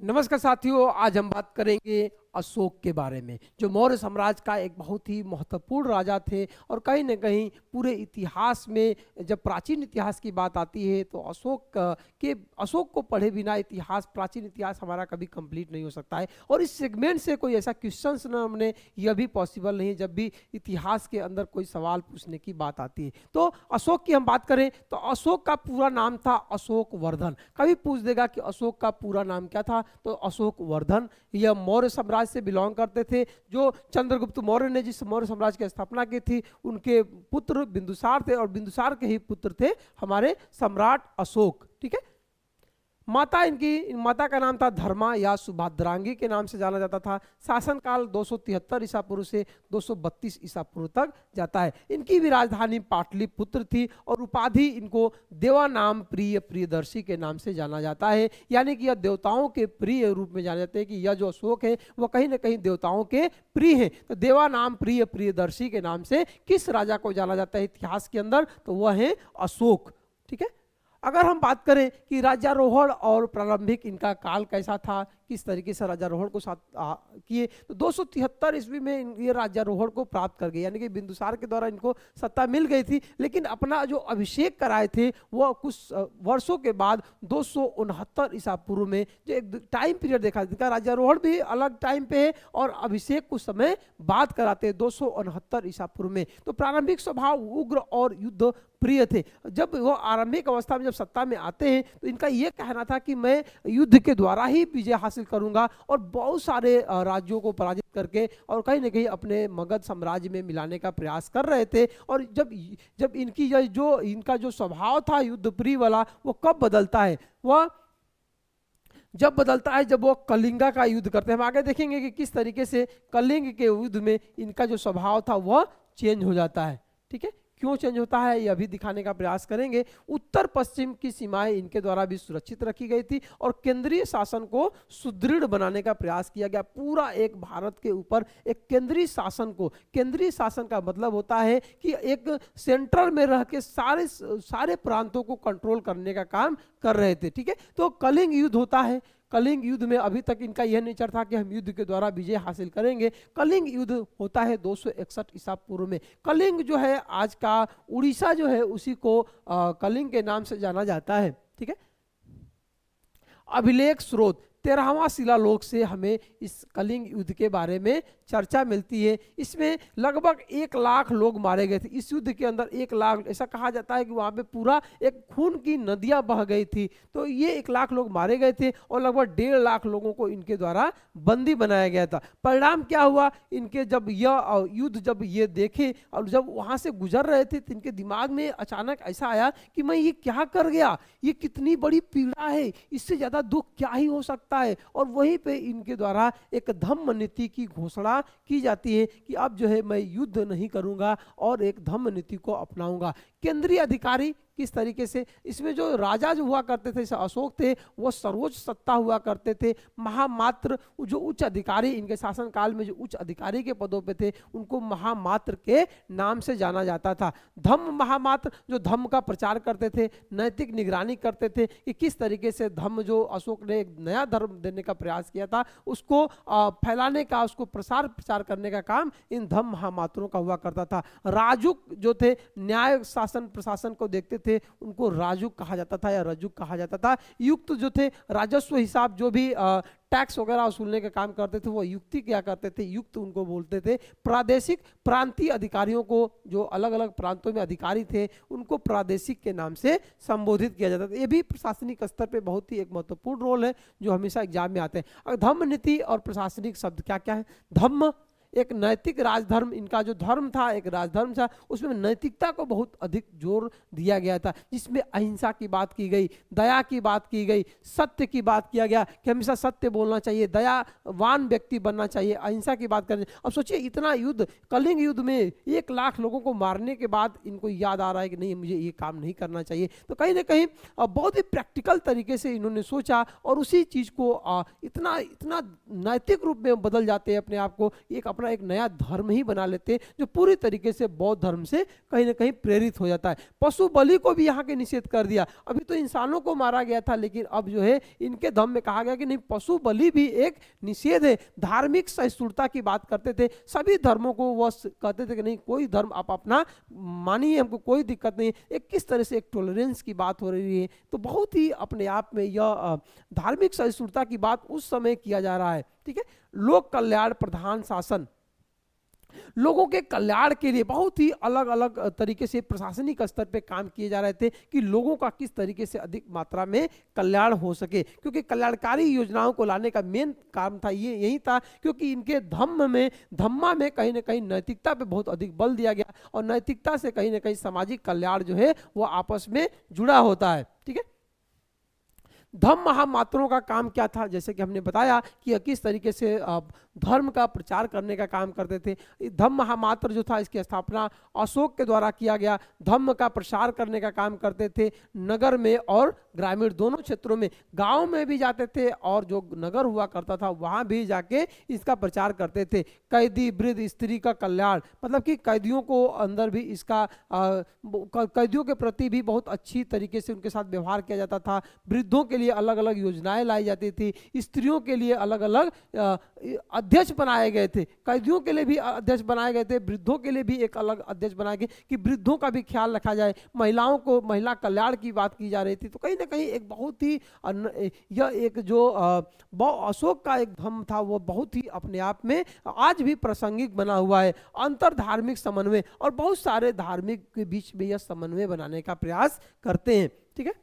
नमस्कार साथियों, आज हम बात करेंगे अशोक के बारे में, जो मौर्य साम्राज्य का एक बहुत ही महत्वपूर्ण राजा थे। और कहीं न कहीं पूरे इतिहास में जब प्राचीन इतिहास की बात आती है तो अशोक को पढ़े बिना प्राचीन इतिहास हमारा कभी कंप्लीट नहीं हो सकता है। और इस सेगमेंट से कोई ऐसा क्वेश्चंस ना हमने यह भी पॉसिबल नहीं है जब भी इतिहास के अंदर कोई सवाल पूछने की बात आती है। तो अशोक की हम बात करें तो अशोक का पूरा नाम था अशोक वर्धन। कभी पूछ देगा कि अशोक का पूरा नाम क्या था, तो अशोक वर्धन। यह मौर्य साम्राज्य से बिलोंग करते थे। जो चंद्रगुप्त मौर्य ने जिस मौर्य साम्राज्य की स्थापना की थी, उनके पुत्र बिंदुसार थे और बिंदुसार के ही पुत्र थे हमारे सम्राट अशोक। ठीक है। माता का नाम था धर्मा या सुभद्रांगी के नाम से जाना जाता था। शासनकाल 273 ईसा पूर्व से 232 ईसा पूर्व तक जाता है। इनकी भी राजधानी पाटलिपुत्र थी और उपाधि इनको देवानाम प्रिय प्रियदर्शी के नाम से जाना जाता है। यानी कि यह देवताओं के प्रिय रूप में जाने जाते हैं कि यह जो अशोक है वह कहीं ना कहीं देवताओं के प्रिय है। तो देवानाम प्रिय प्रियदर्शी के नाम से किस राजा को जाना जाता है इतिहास के अंदर, तो वह है अशोक। ठीक है। अगर हम बात करें कि राज्यारोहण और प्रारंभिक इनका काल कैसा था, किस तरीके से राज्यारोहण को साथ किए, तो 273 ईस्वी में ये राज्यारोहण को प्राप्त कर गए। यानी कि बिंदुसार के द्वारा इनको सत्ता मिल गई थी, लेकिन अपना जो अभिषेक कराए थे वह कुछ वर्षों के बाद 269 ईसा पूर्व में, जो एक टाइम पीरियड देखा जिनका राज्यारोहण भी अलग टाइम पे है और अभिषेक कुछ समय बाद कराते हैं 269 ईसा पूर्व में। तो प्रारंभिक स्वभाव उग्र और युद्ध प्रिय थे। जब वो आरंभिक अवस्था में जब सत्ता में आते हैं तो इनका ये कहना था कि मैं युद्ध के द्वारा ही विजय हासिल करूंगा और बहुत सारे राज्यों को पराजित करके और कहीं ना कहीं अपने मगध साम्राज्य में मिलाने का प्रयास कर रहे थे। और जब इनका जो स्वभाव था युद्ध प्रिय वाला, वो कब बदलता है, वह जब बदलता है जब वो कलिंगा का युद्ध करते हैं। हम आगे देखेंगे कि किस तरीके से कलिंग के युद्ध में इनका जो स्वभाव था वह चेंज हो जाता है। ठीक है। क्यों चेंज होता है यह भी दिखाने का प्रयास करेंगे। उत्तर पश्चिम की सीमाएं इनके द्वारा भी सुरक्षित रखी गई थी और केंद्रीय शासन को सुदृढ़ बनाने का प्रयास किया गया। पूरा एक भारत के ऊपर एक केंद्रीय शासन का मतलब होता है कि एक सेंटर में रह के सारे प्रांतों को कंट्रोल करने का काम कर रहे थे। ठीक है। तो कलिंग युद्ध होता है। कलिंग युद्ध में अभी तक इनका यह नेचर था कि हम युद्ध के द्वारा विजय हासिल करेंगे। कलिंग युद्ध होता है 261 ईसा पूर्व में। कलिंग जो है आज का उड़ीसा जो है उसी को कलिंग के नाम से जाना जाता है। ठीक है। अभिलेख स्रोत 13वां शिलालोक से हमें इस कलिंग युद्ध के बारे में चर्चा मिलती है। इसमें लगभग 1 लाख लोग मारे गए थे। इस युद्ध के अंदर 1 लाख, ऐसा कहा जाता है कि वहाँ पे पूरा एक खून की नदियाँ बह गई थी। तो ये 1 लाख लोग मारे गए थे और लगभग 1.5 लाख लोगों को इनके द्वारा बंदी बनाया गया था। परिणाम क्या हुआ, इनके जब यह युद्ध जब ये देखे और जब वहाँ से गुजर रहे थे तो इनके दिमाग में अचानक ऐसा आया कि मैं ये क्या कर गया, ये कितनी बड़ी पीड़ा है, इससे ज़्यादा दुख क्या ही हो सकता है। और वहीं पे इनके द्वारा एक धम्म नीति की घोषणा की जाती है कि अब जो है मैं युद्ध नहीं करूंगा और एक धम्म नीति को अपनाऊंगा। केंद्रीय अधिकारी किस तरीके से, इसमें जो राजा जो हुआ करते थे, जैसे अशोक थे, वो सर्वोच्च सत्ता हुआ करते थे। महामात्र जो उच्च अधिकारी इनके शासन काल में जो उच्च अधिकारी के पदों पे थे उनको महामात्र के नाम से जाना जाता था। धम्म महामात्र जो धम्म का प्रचार करते थे, नैतिक निगरानी करते थे कि किस तरीके से धम्म जो अशोक ने एक नया धर्म देने का प्रयास किया था उसको फैलाने का, उसको प्रचार करने का काम इन धम्म महामात्रों का हुआ करता था। राजुक जो थे न्याय शासन प्रशासन को देखते थे, उनको राजुक कहा जाता था या रजुक कहा जाता था। युक्त जो थे राजस्व हिसाब जो भी टैक्स वगैरह वसूलने का काम करते थे वो युक्ति क्या करते थे, युक्त उनको बोलते थे। प्रादेशिक प्रांतीय अधिकारियों को, जो अलग अलग प्रांतों में अधिकारी थे, उनको प्रादेशिक के नाम से संबोधित किया जाता था। ये भी प्रशासनिक स्तर पे बहुत ही एक महत्वपूर्ण रोल है जो हमेशा एग्जाम में आते हैं। धम्म नीति और प्रशासनिक शब्द क्या क्या है। धम्म एक नैतिक राजधर्म, इनका जो धर्म था एक राजधर्म था, उसमें नैतिकता को बहुत अधिक जोर दिया गया था, जिसमें अहिंसा की बात की गई, दया की बात की गई, सत्य की बात किया गया कि हमेशा सत्य बोलना चाहिए, दयावान व्यक्ति बनना चाहिए, अहिंसा की बात करनी। अब सोचिए इतना युद्ध, कलिंग युद्ध में 1 लाख लोगों को मारने के बाद इनको याद आ रहा है कि नहीं मुझे ये काम नहीं करना चाहिए। तो कहीं ना कहीं बहुत ही प्रैक्टिकल तरीके से इन्होंने सोचा और उसी चीज को इतना नैतिक रूप में बदल जाते हैं अपने आप को, एक अपना अपना एक नया धर्म ही बना लेते हैं जो पूरी तरीके से बौद्ध धर्म से कहीं ना कहीं प्रेरित हो जाता है। पशु बलि को भी यहाँ के निषेध कर दिया। अभी तो इंसानों को मारा गया था, लेकिन अब जो है इनके धर्म में कहा गया कि नहीं, पशु बलि भी एक निषेध है। धार्मिक सहिष्णुता की बात करते थे, सभी धर्मों को वह कहते थे कि नहीं, कोई धर्म आप अपना मानिए, हमको कोई दिक्कत नहीं। एक किस तरह से एक टॉलरेंस की बात हो रही है, तो बहुत ही अपने आप में यह धार्मिक सहिष्णुता की बात उस समय किया जा रहा है। ठीक है, लोक कल्याण प्रधान शासन, लोगों के कल्याण के लिए बहुत ही अलग अलग तरीके से प्रशासनिक स्तर पे काम किए जा रहे थे कि लोगों का किस तरीके से अधिक मात्रा में कल्याण हो सके, क्योंकि कल्याणकारी योजनाओं को लाने का मेन काम था ये यही था, क्योंकि इनके धम्मा में कहीं ना कहीं नैतिकता पे बहुत अधिक बल दिया गया, और नैतिकता से कहीं ना कहीं सामाजिक कल्याण जो है वो आपस में जुड़ा होता है। ठीक है, धम्म महामात्रों का काम क्या था, जैसे कि हमने बताया कि किस तरीके से धर्म का प्रचार करने का काम करते थे। धम्म महामात्र जो था, इसकी स्थापना अशोक के द्वारा किया गया। धम्म का प्रसार करने का काम करते थे नगर में और ग्रामीण दोनों क्षेत्रों में, गांव में भी जाते थे और जो नगर हुआ करता था वहां भी जाके इसका प्रचार करते थे। कैदी वृद्ध स्त्री का कल्याण, मतलब कि कैदियों को अंदर भी इसका कैदियों के प्रति भी बहुत अच्छी तरीके से उनके साथ व्यवहार किया जाता था। वृद्धों के लिए अलग अलग योजनाएं लाई जाती थी, स्त्रियों के लिए अलग अलग अध्यक्ष बनाए गए थे, कैदियों के लिए भी अध्यक्ष बनाए गए थे, वृद्धों के लिए भी एक अलग अध्यक्ष बनाए गए कि वृद्धों का भी ख्याल रखा जाए। महिलाओं को महिला कल्याण की बात की जा रही थी। तो कहीं ना कहीं एक बहुत ही यह एक जो अशोक का एक धम्म था वो बहुत ही अपने आप में आज भी प्रासंगिक बना हुआ है। अंतर धार्मिक समन्वय, और बहुत सारे धार्मिक के बीच में यह समन्वय बनाने का प्रयास करते हैं। ठीक है,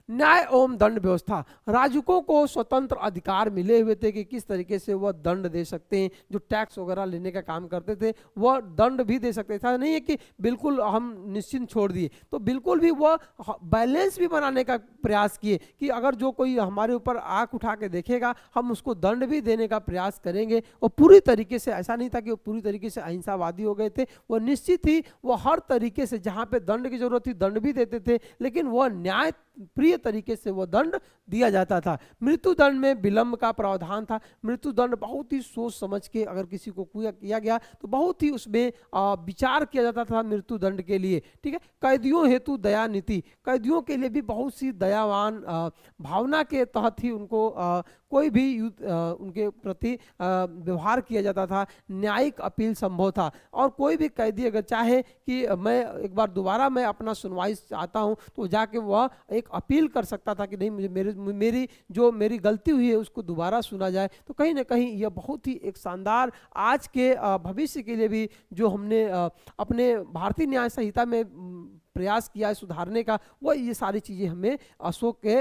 न्याय एवं दंड व्यवस्था, राजकों को स्वतंत्र अधिकार मिले हुए थे कि किस तरीके से वह दंड दे सकते हैं। जो टैक्स वगैरह लेने का काम करते थे वह दंड भी दे सकते थे, नहीं है कि बिल्कुल हम निश्चिंत छोड़ दिए। तो बिल्कुल भी वह बैलेंस भी बनाने का प्रयास किए कि अगर जो कोई हमारे ऊपर आंख उठा के देखेगा हम उसको दंड भी देने का प्रयास करेंगे। और पूरी तरीके से ऐसा नहीं था कि वो पूरी तरीके से अहिंसावादी हो गए थे, वह निश्चित ही वो हर तरीके से जहाँ पे दंड की जरूरत थी दंड भी देते थे, लेकिन वह न्याय प्रिय तरीके से वो दंड दिया जाता था। मृत्यु दंड में विलंब का प्रावधान था। मृत्यु दंड बहुत ही सोच समझ के अगर किसी को किया गया तो बहुत ही उसमें विचार किया जाता था मृत्यु दंड के लिए। ठीक है, कैदियों हेतु दया नीति, कैदियों के लिए भी बहुत सी दयावान भावना के तहत ही उनको कोई भी उनके प्रति व्यवहार किया जाता था। न्यायिक अपील संभव था, और कोई भी कैदी अगर चाहे कि मैं एक बार दोबारा मैं अपना सुनवाई चाहता हूं तो जाके वह एक अपील कर सकता था कि नहीं, मुझे मेरी गलती हुई है उसको दोबारा सुना जाए। तो कहीं ना कहीं यह बहुत ही एक शानदार आज के भविष्य के लिए भी जो हमने अपने भारतीय न्याय संहिता में प्रयास किया है सुधारने का, वो ये सारी चीजें हमें अशोक के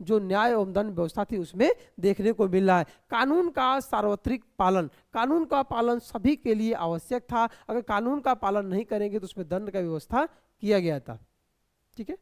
जो न्याय एवं दंड व्यवस्था थी उसमें देखने को मिल रहा है। कानून का सार्वत्रिक पालन, कानून का पालन सभी के लिए आवश्यक था। अगर कानून का पालन नहीं करेंगे तो उसमें दंड का व्यवस्था किया गया था। ठीक है,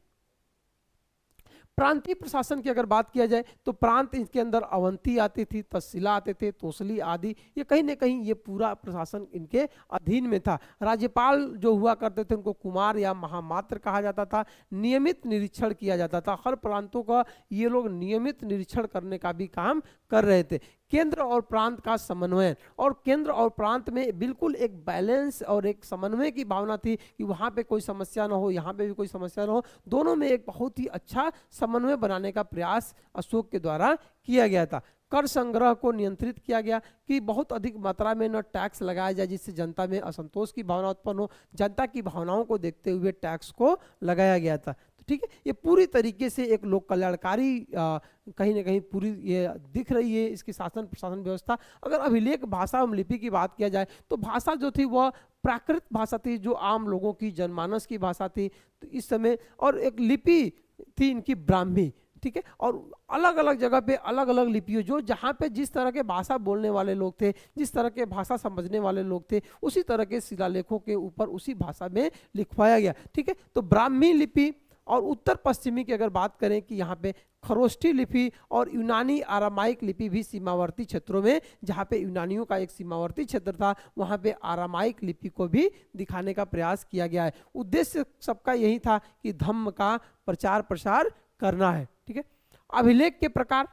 प्रांतीय प्रशासन की अगर बात किया जाए तो प्रांत इसके अंदर अवंती आती थी, तहसीला आते थे, तोसली आदि, ये कहीं ना कहीं ये पूरा प्रशासन इनके अधीन में था। राज्यपाल जो हुआ करते थे उनको कुमार या महामात्र कहा जाता था। नियमित निरीक्षण किया जाता था, हर प्रांतों का ये लोग नियमित निरीक्षण करने का भी काम कर रहे थे। केंद्र और प्रांत का समन्वय, और केंद्र और प्रांत में बिल्कुल एक बैलेंस और एक समन्वय की भावना थी कि वहाँ पे कोई समस्या ना हो, यहाँ पे भी कोई समस्या ना हो, दोनों में एक बहुत ही अच्छा समन्वय बनाने का प्रयास अशोक के द्वारा किया गया था। कर संग्रह को नियंत्रित किया गया कि बहुत अधिक मात्रा में न टैक्स लगाया जाए जिससे जनता में असंतोष की भावना उत्पन्न हो, जनता की भावनाओं को देखते हुए टैक्स को लगाया गया था। तो ठीक है, ये पूरी तरीके से एक लोक कल्याणकारी कहीं ना कहीं पूरी ये दिख रही है इसकी शासन प्रशासन व्यवस्था। अगर अभिलेख भाषा एवं लिपि की बात किया जाए तो भाषा जो थी वह प्राकृत भाषा थी, जो आम लोगों की जनमानस की भाषा थी तो इस समय, और एक लिपि थी इनकी ब्राह्मी। ठीक है, और अलग अलग जगह पे अलग अलग लिपियों जो जहाँ पे जिस तरह के भाषा बोलने वाले लोग थे, जिस तरह के भाषा समझने वाले लोग थे, उसी तरह के शिलालेखों के ऊपर उसी भाषा में लिखवाया गया। ठीक है, तो ब्राह्मी लिपि और उत्तर पश्चिमी की अगर बात करें कि यहाँ पे खरोष्ठी लिपि और यूनानी आरामाइक लिपि भी सीमावर्ती क्षेत्रों में, जहाँ पे यूनानियों का एक सीमावर्ती क्षेत्र था वहाँ पे आरामाइक लिपि को भी दिखाने का प्रयास किया गया है। उद्देश्य सबका यही था कि धम्म का प्रचार प्रसार करना है। ठीक है, अभिलेख के प्रकार,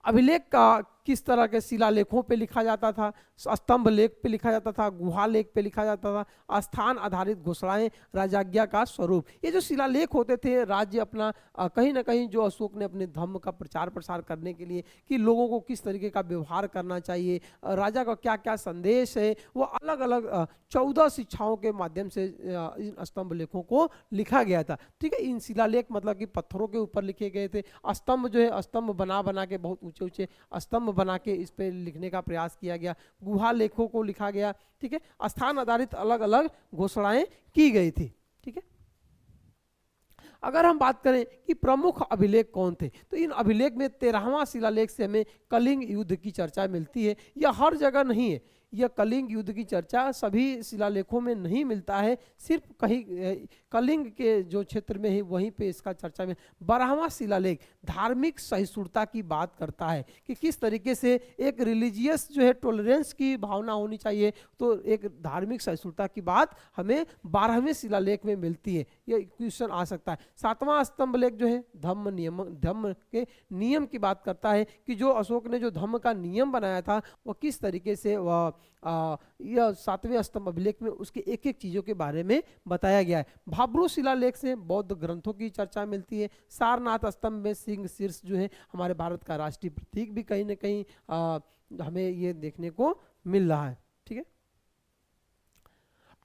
अभिलेख का किस तरह के शिलालेखों पे लिखा जाता था, स्तंभ लेख पे लिखा जाता था, गुहा लेख पे लिखा जाता था, स्थान आधारित घोषणाएं, राजाज्ञा का स्वरूप। ये जो शिलालेख होते थे, राज्य अपना कहीं ना कहीं जो अशोक ने अपने धर्म का प्रचार प्रसार करने के लिए कि लोगों को किस तरीके का व्यवहार करना चाहिए, राजा का क्या क्या संदेश है, वो अलग अलग 14 शिक्षाओं के माध्यम से इन स्तंभ लेखों को लिखा गया था। ठीक है, इन शिलालेख मतलब कि पत्थरों के ऊपर लिखे गए थे। स्तंभ जो है, स्तंभ बना बना के बहुत ऊंचे ऊंचे स्तंभ बना के इस पे लिखने का प्रयास किया गया। गुहा लेखों को लिखा गया। ठीक है, स्थान आधारित अलग अलग घोषणाएं की गई थी। ठीक है, अगर हम बात करें कि प्रमुख अभिलेख कौन थे, तो इन अभिलेख में 13वां शिलालेख से हमें कलिंग युद्ध की चर्चा मिलती है। यह हर जगह नहीं है, यह कलिंग युद्ध की चर्चा सभी शिलालेखों में नहीं मिलता है, सिर्फ कहीं कलिंग के जो क्षेत्र में है वहीं पे इसका चर्चा में। 12वां शिलालेख धार्मिक सहिष्णुता की बात करता है कि किस तरीके से एक रिलीजियस जो है टॉलरेंस की भावना होनी चाहिए, तो एक धार्मिक सहिष्णुता की बात हमें 12वें शिलालेख में मिलती है। यह क्वेश्चन आ सकता है। 7वां स्तंभ लेख जो है धम्म के नियम की बात करता है कि जो अशोक ने जो धम्म का नियम बनाया था वह किस तरीके से वह यह 7वें स्तंभ अभिलेख में उसके एक एक चीजों के बारे में बताया गया है। भाब्रू शिलालेख से बौद्ध ग्रंथों की चर्चा मिलती है। सारनाथ स्तंभ में सिंह शीर्ष जो है हमारे भारत का राष्ट्रीय प्रतीक भी कहीं ना कहीं हमें ये देखने को मिल रहा है। ठीक है,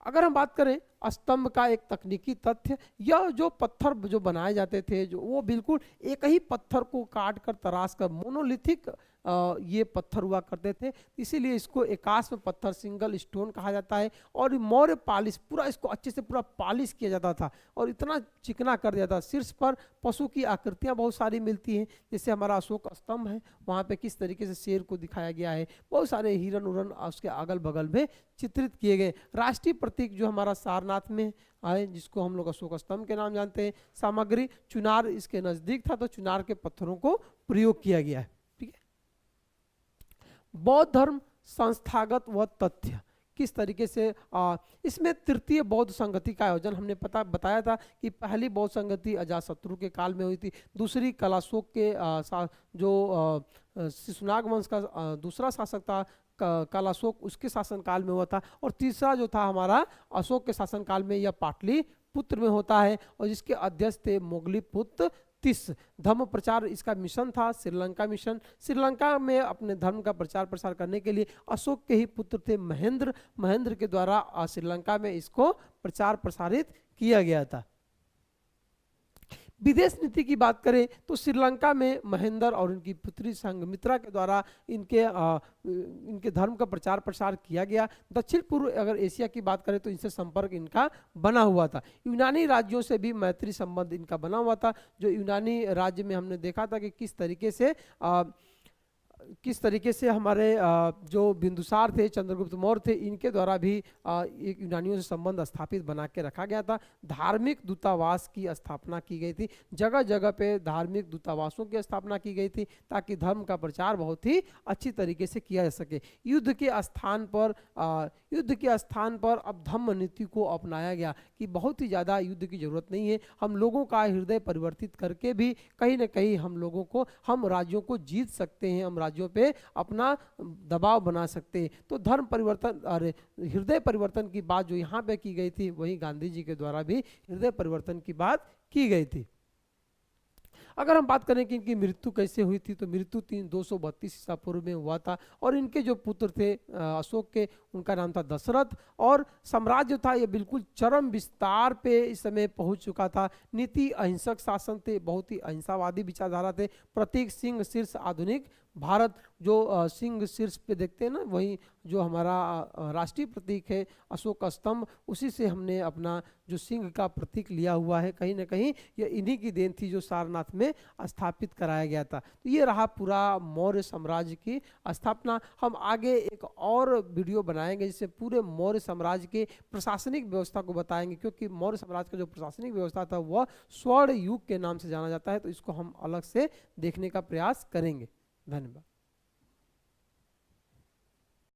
अगर हम बात करें स्तंभ का एक तकनीकी तथ्य, यह जो पत्थर जो बनाए जाते थे जो वो बिल्कुल एक ही पत्थर को काट कर तराश कर मोनोलिथिक ये पत्थर हुआ करते थे, इसीलिए इसको एकाश्म पत्थर सिंगल स्टोन कहा जाता है। और मौर्य पालिश पूरा इसको अच्छे से पूरा पालिश किया जाता था और इतना चिकना कर दिया था। शीर्ष पर पशु की आकृतियां बहुत सारी मिलती हैं, जैसे हमारा अशोक स्तंभ है वहाँ पे किस तरीके से शेर को दिखाया गया है, बहुत सारे हिरन उरन उसके अगल बगल में चित्रित किए गए। राष्ट्रीय प्रतीक जो हमारा सारनाथ में आए जिसको हम लोग अशोक स्तंभ के नाम जानते हैं। सामग्री चुनार इसके नजदीक था तो चुनार के पत्थरों को प्रयोग किया गया है। ठीक है, बौद्ध धर्म संस्थागत व तथ्य किस तरीके से इसमें तृतीय बौद्ध संगति का आयोजन हमने बताया था कि पहली बौद्ध संगति अजातशत्रु के काल में हुई थी, दूसरी कलाशोक के जो शिशुनाग वंश का दूसरा शासक था कलाशोक उसके शासनकाल में हुआ था, और तीसरा जो था हमारा अशोक के शासनकाल में यह पाटलिपुत्र में होता है और जिसके अध्यक्ष थे मोगलीपुत्र तीस। धर्म प्रचार इसका मिशन था श्रीलंका मिशन। श्रीलंका में अपने धर्म का प्रचार प्रसार करने के लिए अशोक के ही पुत्र थे महेंद्र के द्वारा श्रीलंका में इसको प्रचार प्रसारित किया गया था। विदेश नीति की बात करें तो श्रीलंका में महेंद्र और उनकी पुत्री संघमित्रा के द्वारा इनके धर्म का प्रचार प्रसार किया गया। दक्षिण पूर्व अगर एशिया की बात करें तो इनसे संपर्क इनका बना हुआ था। यूनानी राज्यों से भी मैत्री संबंध इनका बना हुआ था। जो यूनानी राज्य में हमने देखा था कि किस तरीके से हमारे जो बिंदुसार थे चंद्रगुप्त मौर्य थे इनके द्वारा भी एक यूनानियों से संबंध स्थापित बना के रखा गया था। धार्मिक दूतावास की स्थापना की गई थी, जगह जगह पे धार्मिक दूतावासों की स्थापना की गई थी ताकि धर्म का प्रचार बहुत ही अच्छी तरीके से किया जा सके। युद्ध के स्थान पर अब धम्म नीति को अपनाया गया कि बहुत ही ज़्यादा युद्ध की जरूरत नहीं है, हम लोगों का हृदय परिवर्तित करके भी कहीं ना कहीं हम राज्यों को जीत सकते हैं, हम राज्यों पे अपना दबाव बना सकते हैं। तो धर्म परिवर्तन हृदय परिवर्तन की बात जो यहाँ पे की गई थी वही गांधी जी के द्वारा भी हृदय परिवर्तन की बात की गई थी। अगर हम बात करें कि इनकी मृत्यु कैसे हुई थी तो मृत्यु 232 ईसा पूर्व में हुआ था और इनके जो पुत्र थे अशोक के उनका नाम था दशरथ, और साम्राज्य था ये बिल्कुल चरम विस्तार पे इस समय पहुंच चुका था। नीति अहिंसक शासन थे, बहुत ही अहिंसावादी विचारधारा थे। प्रतीक सिंह शीर्ष आधुनिक भारत जो सिंह शीर्ष पे देखते हैं ना वही जो हमारा राष्ट्रीय प्रतीक है अशोक स्तंभ, उसी से हमने अपना जो सिंह का प्रतीक लिया हुआ है। कहीं ना कहीं ये इन्हीं की देन थी जो सारनाथ में स्थापित कराया गया था। तो ये रहा पूरा मौर्य साम्राज्य की स्थापना। हम आगे एक और वीडियो बनाएंगे जिससे पूरे मौर्य साम्राज्य के प्रशासनिक व्यवस्था को बताएंगे, क्योंकि मौर्य साम्राज्य का जो प्रशासनिक व्यवस्था था वह स्वर्ण युग के नाम से जाना जाता है, तो इसको हम अलग से देखने का प्रयास करेंगे। धन्यवाद।